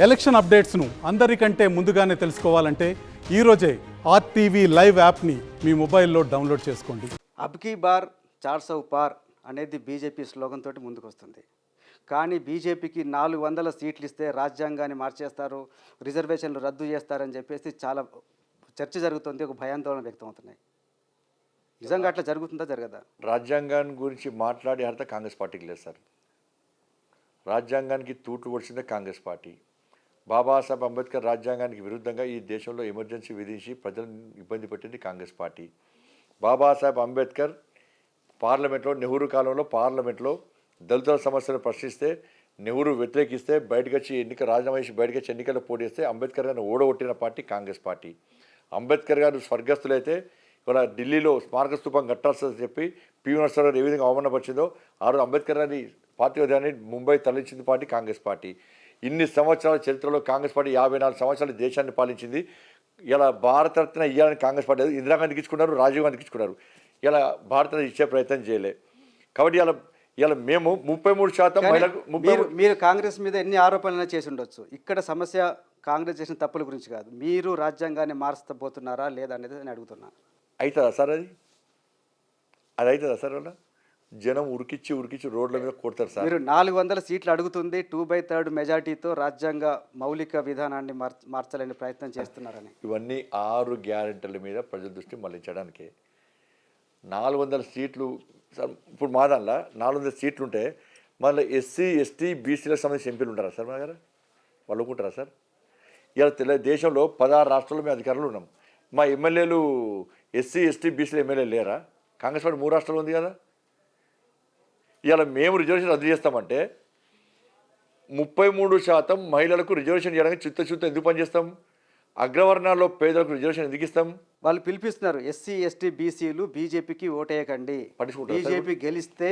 Election అప్డేట్స్ను అందరికంటే ముందుగానే తెలుసుకోవాలంటే ఈరోజే ఆర్టీవీ లైవ్ యాప్ని మీ మొబైల్లో డౌన్లోడ్ చేసుకోండి. అబ్కీ బార్ 400 పార్ అనేది బీజేపీ స్లోగన్ తోటి ముందుకు వస్తుంది. కానీ బీజేపీకి 400 సీట్లు ఇస్తే రాజ్యాంగాన్ని మార్చేస్తారు, రిజర్వేషన్లు రద్దు చేస్తారని చెప్పేసి చాలా చర్చ జరుగుతుంది, ఒక భయాందోళన వ్యక్తం అవుతున్నాయి. నిజంగా అట్లా జరుగుతుందా జరగదా? రాజ్యాంగాన్ని గురించి మాట్లాడే అర్హత కాంగ్రెస్ పార్టీకి లేదు సార్. రాజ్యాంగానికి తూట్లు పొడిచిందే కాంగ్రెస్ పార్టీ. బాబాసాహెబ్ అంబేద్కర్ రాజ్యాంగానికి విరుద్ధంగా ఈ దేశంలో ఎమర్జెన్సీ విధించి ప్రజలను ఇబ్బంది పెట్టింది కాంగ్రెస్ పార్టీ. బాబాసాహెబ్ అంబేద్కర్ పార్లమెంట్లో, నెహ్రూ కాలంలో పార్లమెంట్లో దళితుల సమస్యలు ప్రశ్నిస్తే నెహ్రూ వ్యతిరేకిస్తే బయటకు వచ్చి రాజీనామా చేసి బయటకు వచ్చి ఎన్నికల్లో పోటీ చేస్తే అంబేద్కర్ గారిని ఓడగొట్టిన పార్టీ కాంగ్రెస్ పార్టీ. అంబేద్కర్ గారు స్వర్గస్థులైతే ఇవాళ ఢిల్లీలో స్మారక స్తూపం కట్టాల్సిందని చెప్పి పివి నరసింహారావు ఏ విధంగా అవమానపరిచిందో ఆ రోజు అంబేద్కర్ గారిని పార్టీ ఉదయాన్ని ముంబై తరలించింది పార్టీ కాంగ్రెస్ పార్టీ. ఇన్ని సంవత్సరాల చరిత్రలో కాంగ్రెస్ పార్టీ 54 సంవత్సరాలు దేశాన్ని పాలించింది. ఇలా భారతరత్న ఇవ్వాలని కాంగ్రెస్ పార్టీ ఇందిరాగాంధీకి ఇచ్చుకున్నారు, రాజీవ్ గాంధీకి ఇచ్చుకున్నారు. ఇలా భారతరత్న ఇచ్చే ప్రయత్నం చేయలే. కాబట్టి ఇలా మేము 33% మహిళలకు మీరు కాంగ్రెస్ మీద ఎన్ని ఆరోపణలు చేసి ఉండొచ్చు. ఇక్కడ సమస్య కాంగ్రెస్ చేసిన తప్పుల గురించి కాదు, మీరు రాజ్యాంగాన్ని మార్చబోతున్నారా లేదా అనేది నేను అడుగుతున్నా. అవుతుందా సార్? అది అవుతుందా సార్? వల్ల జనం ఉరికిచ్చి రోడ్ల మీద కొడతారు సార్. మీరు 400 సీట్లు అడుగుతుంది 2/3 మెజార్టీతో రాజ్యాంగ మౌలిక విధానాన్ని మార్చాలని ప్రయత్నం చేస్తున్నారని. ఇవన్నీ 6 గ్యారెంటీల మీద ప్రజల దృష్టి మళ్లించడానికి 400 సీట్లు సార్. ఇప్పుడు మా దానిలో 400 సీట్లు ఉంటే మళ్ళీ ఎస్సీ ఎస్టీ బీసీలకు సంబంధించి ఎంపీలు ఉంటారా సార్? మా దగ్గర వాళ్ళు ఒప్పుకుంటారా సార్? ఇలా దేశంలో 16 రాష్ట్రాల్లో మేము అధికారులు ఉన్నాం. మా ఎమ్మెల్యేలు ఎస్సీ ఎస్టీ బీసీలు ఎమ్మెల్యేలు లేరా? కాంగ్రెస్ పార్టీ 3 రాష్ట్రాలు ఉంది కదా. ఇలా మేము రిజర్వేషన్ రద్దు చేస్తామంటే 33% మహిళలకు రిజర్వేషన్ చేయడానికి చిత్తశుద్ధి ఎందుకు పనిచేస్తాం? అగ్రవర్ణాల్లో పేదలకు రిజర్వేషన్ ఎందుకు ఇస్తాం? వాళ్ళు పిలిపిస్తున్నారు, ఎస్సీ ఎస్టీ బీసీలు బీజేపీకి ఓటేయకండి, బీజేపీ గెలిస్తే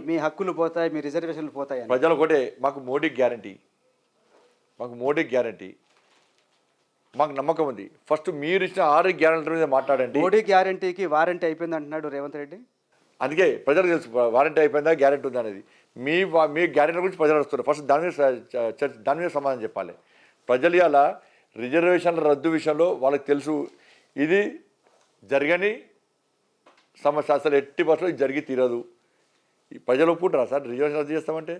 మీ హక్కులు పోతాయి, మీ రిజర్వేషన్లు పోతాయి. ప్రజలకు ఒకటే, మాకు మోడీ గ్యారంటీ, మాకు నమ్మకం ఉంది. ఫస్ట్ మీరు ఇచ్చిన 6 గ్యారెంటీల మీద మాట్లాడండి. మోడీ గ్యారంటీకి వారంటీ అయిపోయింది అంటున్నాడు రేవంత్ రెడ్డి. అందుకే ప్రజలకు తెలుసు వారంటీ అయిపోయిందా గ్యారెంటీ ఉందా అనేది. మీ గ్యారెంటీ గురించి ప్రజలు వస్తున్నారు. ఫస్ట్ దాని మీద సమాధానం చెప్పాలి. ప్రజలు ఇలా రిజర్వేషన్ల రద్దు విషయంలో వాళ్ళకి తెలుసు ఇది జరగని సమస్య, అసలు ఎట్టి బస్సులో ఇది జరిగి తీరదు. ప్రజలు ఒప్పుకుంటారా సార్ రిజర్వేషన్ రద్దు చేస్తామంటే?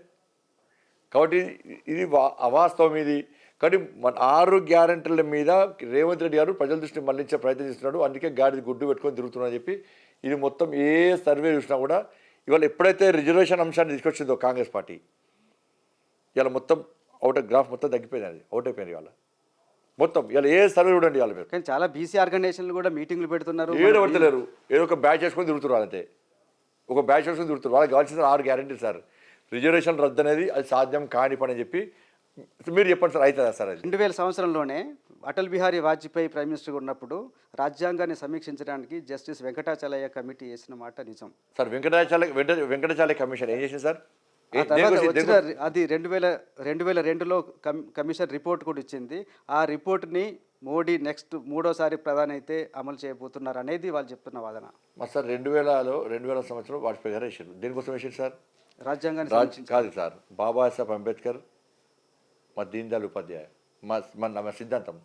కాబట్టి ఇది అవాస్తవం ఇది. కాబట్టి మన 6 గ్యారెంటీల మీద రేవంత్ రెడ్డి గారు ప్రజల దృష్టిని మళ్లించే ప్రయత్నం చేస్తున్నాడు. అందుకే గాడి గుడ్డు పెట్టుకొని తిరుగుతున్నా చెప్పి ఇది మొత్తం ఏ సర్వే చూసినా కూడా ఇవాళ ఎప్పుడైతే రిజర్వేషన్ అంశాన్ని తీసుకొచ్చిందో కాంగ్రెస్ పార్టీ ఇలా మొత్తం గ్రాఫ్ మొత్తం తగ్గిపోయింది, అది అవుట్ అయిపోయింది. ఇవాళ మొత్తం ఇలా ఏ సర్వే చూడండి ఇవాళ మీరు. కానీ చాలా బీసీ ఆర్గనైజేషన్లు కూడా మీటింగ్లు పెడుతున్నారు, ఏదో పడతలేరు. ఏదో ఒక బ్యాచ్ వేసుకొని తిరుగుతున్నారు, అంతే. ఒక బ్యాచ్ వేసుకొని తిరుగుతారు. వాళ్ళకి కావాల్సిన 6 గ్యారెంటీ సార్. రిజర్వేషన్ రద్దు అనేది అది సాధ్యం కాని పని అని చెప్పి మీరు చెప్పండి సార్, అవుతుందా సార్? అది 2000 సంవత్సరంలోనే అటల్ బిహారీ వాజ్పేయి ప్రైమ్ మినిస్టర్గా ఉన్నప్పుడు రాజ్యాంగాన్ని సమీక్షించడానికి జస్టిస్ వెంకటాచలయ్య కమిటీ చేసిన మాట నిజం సార్. వెంకటాచలయ్య కమిషన్ ఏం చేసింది సార్? అది 2002లో కమిషన్ రిపోర్ట్ కూడా ఇచ్చింది. ఆ రిపోర్ట్ని మోడీ నెక్స్ట్ 3వ ప్రధాని అయితే అమలు చేయబోతున్నారు అనేది వాళ్ళు చెప్తున్న వాదన. సార్ 2000 సంవత్సరం వాజ్పేయి గారు వేసారు. దేనికోసం వేసారు సార్? రాజ్యాంగాన్ని కాదు సార్. బాబాసాహెబ్ అంబేద్కర్, మా దీన్ దయాళ్ ఉపాధ్యాయ, మా సిద్ధాంతం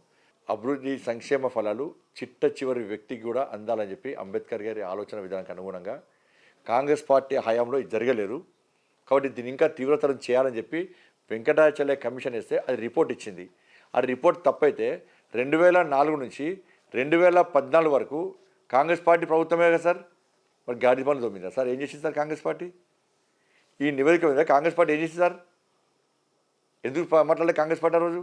అభివృద్ధి సంక్షేమ ఫలాలు చిట్ట చివరి వ్యక్తికి కూడా అందాలని చెప్పి అంబేద్కర్ గారి ఆలోచన విధానానికి అనుగుణంగా కాంగ్రెస్ పార్టీ హయాంలో ఇది జరగలేరు. కాబట్టి దీన్ని ఇంకా తీవ్రతరం చేయాలని చెప్పి వెంకటాచలయ్య కమిషన్ వేస్తే అది రిపోర్ట్ ఇచ్చింది. ఆ రిపోర్ట్ తప్పైతే 2004 నుంచి 2014 వరకు కాంగ్రెస్ పార్టీ ప్రభుత్వమే కదా సార్. మరి గాడి పనులు తోమిందా సార్? ఏం చేసింది సార్ కాంగ్రెస్ పార్టీ? ఈ నివేదిక మీద కాంగ్రెస్ పార్టీ ఏం చేసింది సార్? ఎందుకు మాట్లాడలేదు కాంగ్రెస్ పార్టీ ఆ రోజు?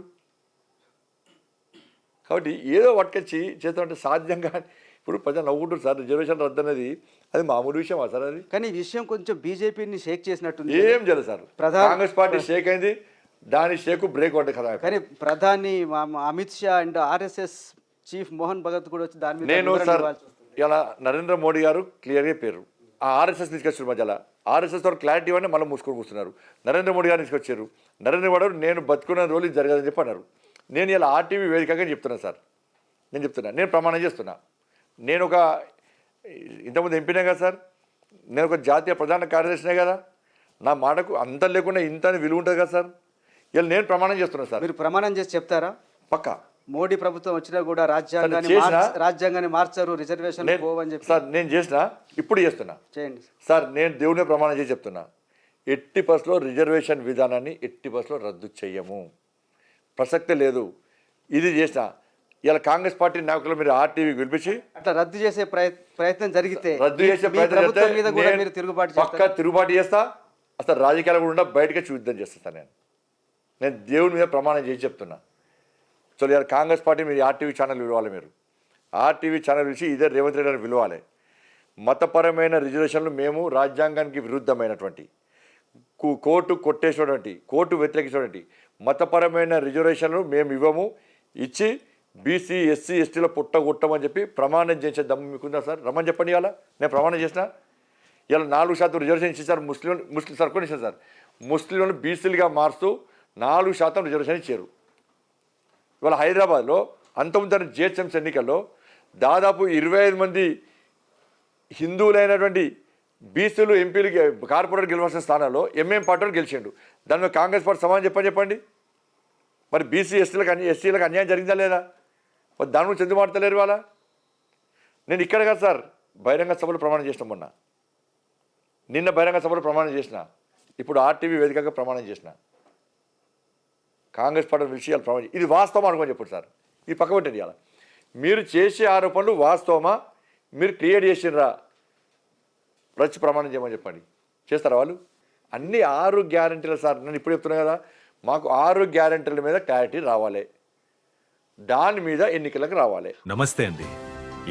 కాబట్టి ఏదో పట్టుకొచ్చి చేస్తామంటే సాధ్యంగా ఇప్పుడు ప్రజలు నవ్వుకుంటారు సార్. రిజర్వేషన్ రద్దు అనేది అది మామూలు విషయమా సార్? అది కానీ ఈ విషయం కొంచెం బీజేపీని షేక్ చేసినట్టు ఏం చేయలేదు సార్. కాంగ్రెస్ పార్టీ షేక్ అయింది, దాని షేక్ బ్రేక్ పడ్డది కదా. కానీ ప్రధాని Amit Shah and RSS chief Mohan Bhagat కూడా వచ్చి దాని మీద నేను సార్ ఇలా నరేంద్ర మోడీ గారు క్లియర్గా పేరు ఆ ఆర్ఎస్ఎస్ తీసుకొచ్చారు. మధ్యలో ఆర్ఎస్ఎస్ తో క్లారిటీ ఇవ్వండి, మళ్ళీ మూసుకొని కూర్చున్నారు. నరేంద్ర మోడీ గారిని తీసుకొచ్చారు. నరేంద్ర మోడీ గారు నేను బతుకున్న రోజులు ఇది జరగదని చెప్పి అన్నారు. నేను ఇలా ఆర్టీవీ వేదికగా చెప్తున్నాను సార్. నేను ప్రమాణం చేస్తున్నా. నేను ఒక ఇంతకుముందు ఎంపీనే కదా సార్. నేను ఒక జాతీయ ప్రధాన కార్యదర్శినే కదా. నా మాటకు అంత లేకుండా ఇంత విలువ ఉంటుంది కదా సార్. ఇలా నేను ప్రమాణం చేస్తున్నాను సార్. మీరు ప్రమాణం చేసి చెప్తారా? పక్కా మోడీ ప్రభుత్వం వచ్చినా కూడా రాజ్యాంగాన్ని మార్చారు, రిజర్వేషన్ పోవని చెప్పి. సార్ నేను చేసిన, ఇప్పుడు చేస్తున్నా. చేయండి సార్ నేను దేవుని ప్రమాణం చేసి చెప్తున్నా, ఎట్టి బస్సులో రిజర్వేషన్ విధానాన్ని ఎట్టి బస్సులో రద్దు చెయ్యము, ప్రసక్తే లేదు. ఇది చేసిన ఇలా కాంగ్రెస్ పార్టీ నాయకులు మీరు ఆర్టీవీ పిలిపించి అట్లా రద్దు చేసే ప్రయత్నం జరిగితే రద్దు చేసే మీ ప్రయత్నం ప్రభుత్వం మీద కూడా చేస్తే మీరు తిరుగుబాటు పక్కా చేస్తారా? తిరుగుబాటు చేస్తా. అసలు రాజకీయాలు కూడా బయటకు వచ్చి యుద్ధం చేస్తాను నేను దేవుని మీద ప్రమాణం చేసి చెప్తున్నా. సో ఇలా కాంగ్రెస్ పార్టీ మీరు ఆర్టీవీ ఛానల్ పిలవాలి, మీరు ఆర్టీవీ ఛానల్ పిలిచి ఇదే రేవంత్ రెడ్డి గారిని పిలవాలి. మతపరమైన రిజర్వేషన్లు మేము రాజ్యాంగానికి విరుద్ధమైనటువంటి కోర్టు కొట్టేసినటువంటి కోర్టు వ్యతిరేకించినటువంటి మతపరమైన రిజర్వేషన్లు మేము ఇవ్వము, ఇచ్చి బీసీ ఎస్సీ ఎస్టీలో పుట్టగొట్టమని చెప్పి ప్రమాణం చేసే దమ్ము మీకుందా సార్? రమ్మని చెప్పండి. ఇవాళ నేను ప్రమాణం చేసిన ఇలా 4% రిజర్వేషన్ ఇచ్చేసారు. ముస్లిం సార్ కొన్ని ఇచ్చారు సార్. ముస్లింలను బీసీలుగా మారుస్తూ 4% రిజర్వేషన్ ఇచ్చారు. ఇవాళ హైదరాబాద్లో అంతకుముందు జిహెచ్ఎంసీ ఎన్నికల్లో దాదాపు 25 మంది హిందువులైనటువంటి బీసీలు ఎంపీలు కార్పొరేటర్ గెలవాల్సిన స్థానాల్లో ఎంఎం పార్టీ గెలిచిండు. దాని మీద కాంగ్రెస్ పార్టీ సమాధానం చెప్పండి. మరి బీసీ ఎస్సీలకు అన్యాయం జరిగిందా లేదా? మరి దాని గురించి ఎందుకు మాట్లాడలేరు వాళ్ళ? నేను ఇక్కడ కాదు సార్, బహిరంగ సభలో ప్రమాణం చేసిన నిన్న బహిరంగ సభలో ప్రమాణం చేసిన, ఇప్పుడు ఆర్టీవీ వేదికగా ప్రమాణం చేసిన. కాంగ్రెస్ పార్టీ విషయాలు ప్రమాణం ఇది వాస్తవం అనుకోని చెప్పండి సార్. ఇది పక్క పెట్టండి. ఇవాళ మీరు చేసే ఆరోపణలు వాస్తవమా, మీరు క్రియేట్ చేసినరా, రచ్చి ప్రమాణం చేయమని చెప్పండి. చేస్తారా వాళ్ళు? అన్ని 6 గ్యారెంటీలు సార్. నేను ఇప్పుడు చెప్తున్నా కదా, మాకు 6 గ్యారెంటీల మీద క్లారిటీ రావాలి, దాని మీద ఎన్నికలకు రావాలి. నమస్తే అండి.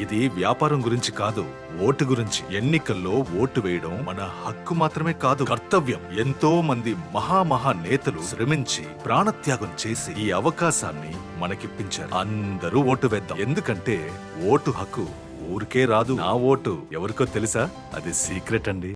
ఇది వ్యాపారం గురించి కాదు, ఓటు గురించి. ఎన్నికల్లో ఓటు వేయడం మన హక్కు మాత్రమే కాదు, కర్తవ్యం. ఎంతో మంది మహా నేతలు శ్రమించి ప్రాణత్యాగం చేసి ఈ అవకాశాన్ని మనకిప్పించారు. అందరూ ఓటు వేద్దాం. ఎందుకంటే ఓటు హక్కు ఊరికే రాదు. నా ఓటు ఎవరికో తెలుసా? అది సీక్రెట్ అండి.